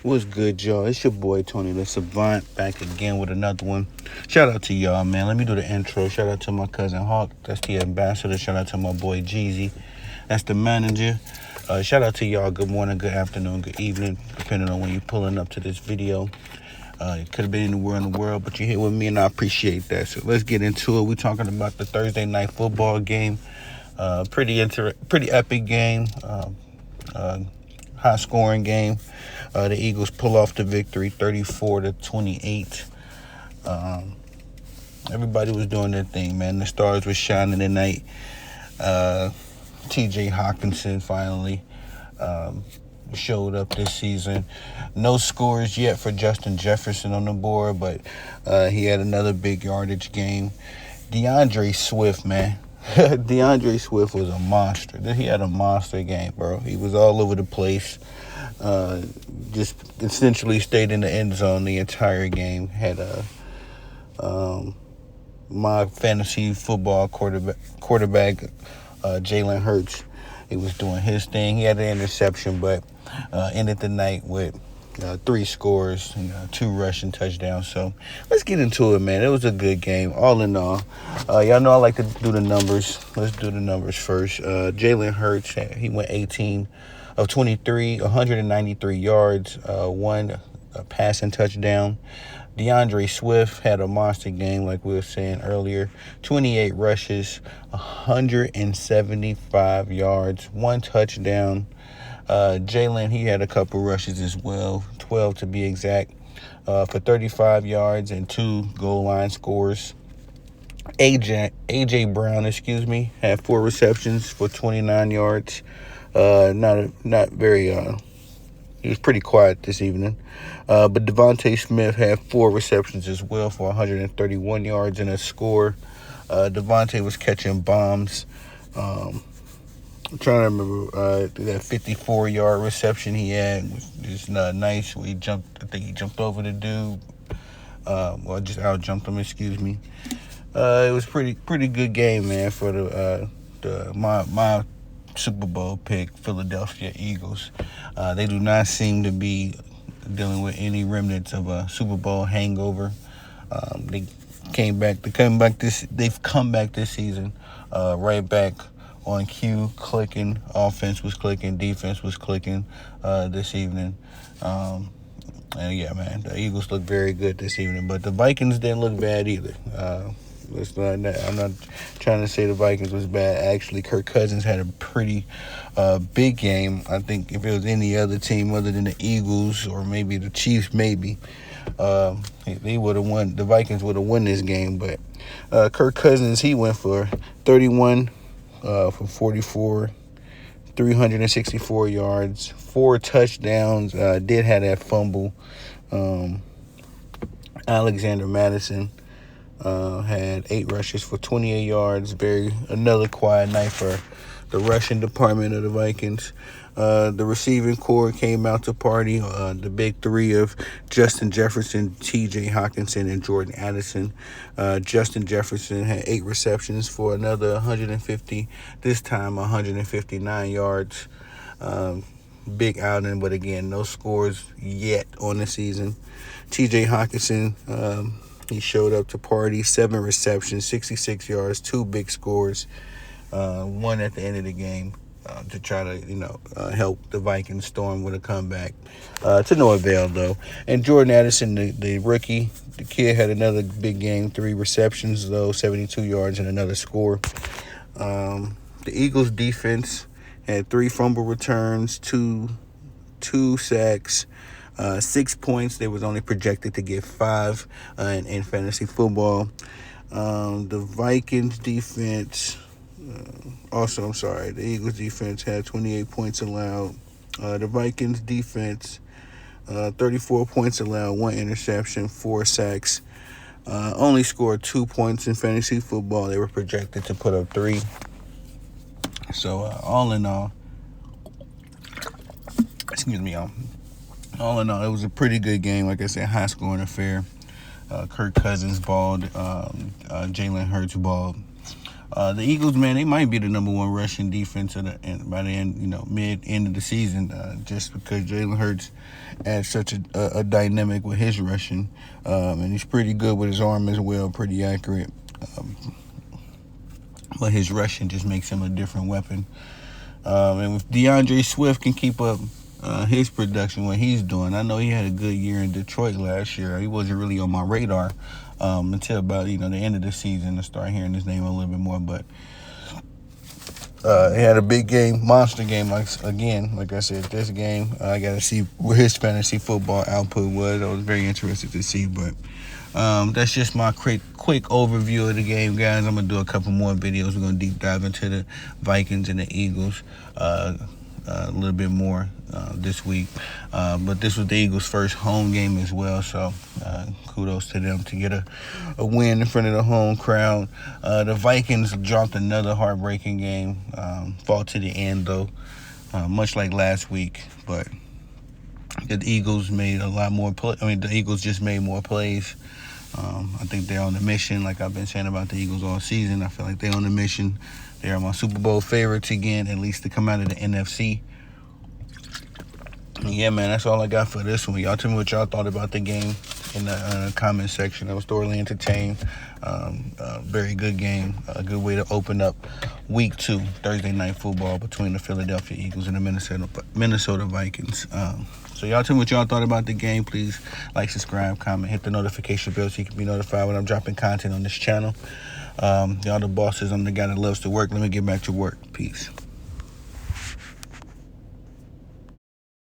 What's good, y'all? It's your boy Tony the Savant back again with another one. Shout out to y'all, man. Let me do the intro. Shout out to my cousin Hawk. That's the ambassador. Shout out to my boy Jeezy. That's the manager. Shout out to y'all. Good morning, good afternoon, good evening, depending on when you're pulling up to this video. It could have been anywhere in the world, but you're here with me, and I appreciate that. So let's get into it. We're talking about the Thursday night football game. Pretty epic game. High scoring game. The Eagles pull off the victory 34-28. Everybody was doing their thing, man. The stars were shining tonight. TJ Hawkinson finally showed up this season. No scores yet for Justin Jefferson on the board, but he had another big yardage game. DeAndre Swift, man. DeAndre Swift was a monster. He had a monster game, bro. He was all over the place. Just essentially stayed in the end zone the entire game. Had my fantasy football quarterback Jalen Hurts. He was doing his thing. He had an interception, but ended the night with 3 scores, 2 rushing touchdowns. So let's get into it, man. It was a good game, all in all. Y'all know I like to do the numbers. Let's do the numbers first. Jalen Hurts, he went 18 of 23, 193 yards, 1 passing touchdown. DeAndre Swift had a monster game, like we were saying earlier. 28 rushes, 175 yards, 1 touchdown. Jalen, he had a couple rushes as well, 12 to be exact, for 35 yards and 2 goal line scores. AJ Brown, had 4 receptions for 29 yards. Not very. He was pretty quiet this evening. But DeVonta Smith had 4 receptions as well for 131 yards and a score. DeVonta was catching bombs. I'm trying to remember that 54-yard reception he had was just nice. I think he jumped over the dude. Just out-jumped him, It was pretty good game, man, for my Super Bowl pick, Philadelphia Eagles. They do not seem to be dealing with any remnants of a Super Bowl hangover. They've come back this season, right back on cue, clicking. Offense was clicking, defense was clicking this evening. And yeah, man, the Eagles look very good this evening, but the Vikings didn't look bad either. I'm not trying to say the Vikings was bad. Actually, Kirk Cousins had a pretty big game. I think if it was any other team other than the Eagles or maybe the Chiefs, they would have won. The Vikings would have won this game. But Kirk Cousins, he went for 31 for 44, 364 yards, 4 touchdowns. Did have that fumble. Alexander Madison had 8 rushes for 28 yards. Another quiet night for the rushing department of the Vikings. The receiving corps came out to party. The big 3 of Justin Jefferson, TJ Hawkinson, and Jordan Addison. Justin Jefferson had 8 receptions for another 150, this time 159 yards. Big outing, but again, no scores yet on the season. TJ Hawkinson, he showed up to party, 7 receptions, 66 yards, 2 big scores, 1 at the end of the game to try to, help the Vikings storm with a comeback. To no avail, though. And Jordan Addison, the rookie, the kid had another big game, 3 receptions, though, 72 yards and another score. The Eagles' defense had 3 fumble returns, 2 sacks, 6 points. They was only projected to get 5 in fantasy football. The Vikings defense, the Eagles defense had 28 points allowed. The Vikings defense, 34 points allowed, 1 interception, 4 sacks. Only scored 2 points in fantasy football. They were projected to put up 3. So all in all, it was a pretty good game. Like I said, high-scoring affair. Kirk Cousins balled. Jalen Hurts balled. The Eagles, man, they might be the number one rushing defense by the end, end of the season, just because Jalen Hurts adds such a dynamic with his rushing, and he's pretty good with his arm as well, pretty accurate. But his rushing just makes him a different weapon. And if DeAndre Swift can keep up his production, what he's doing, I know he had a good year in Detroit last year. He wasn't really on my radar until about the end of the season to start hearing his name a little bit more. But he had a big game, monster game. Like I said, this game I got to see what his fantasy football output was. I was very interested to see, but that's just my quick overview of the game, guys. I'm gonna do a couple more videos. We're gonna deep dive into the Vikings and the Eagles a little bit more this week. But this was the Eagles' first home game as well, so kudos to them to get a win in front of the home crowd. The Vikings dropped another heartbreaking game. Fought to the end though, much like last week, but the Eagles made a lot more the Eagles just made more plays. I think they're on the mission, like I've been saying about the Eagles all season. I feel like they're on the mission. They are my Super Bowl favorites again, at least to come out of the NFC. And yeah, man, that's all I got for this one. Y'all tell me what y'all thought about the game in the comment section. I was thoroughly entertained. Very good game. A good way to open up week 2, Thursday night football between the Philadelphia Eagles and the Minnesota Vikings. So y'all tell me what y'all thought about the game. Please like, subscribe, comment, hit the notification bell so you can be notified when I'm dropping content on this channel. Y'all the bosses. I'm the guy that loves to work. Let me get back to work. Peace.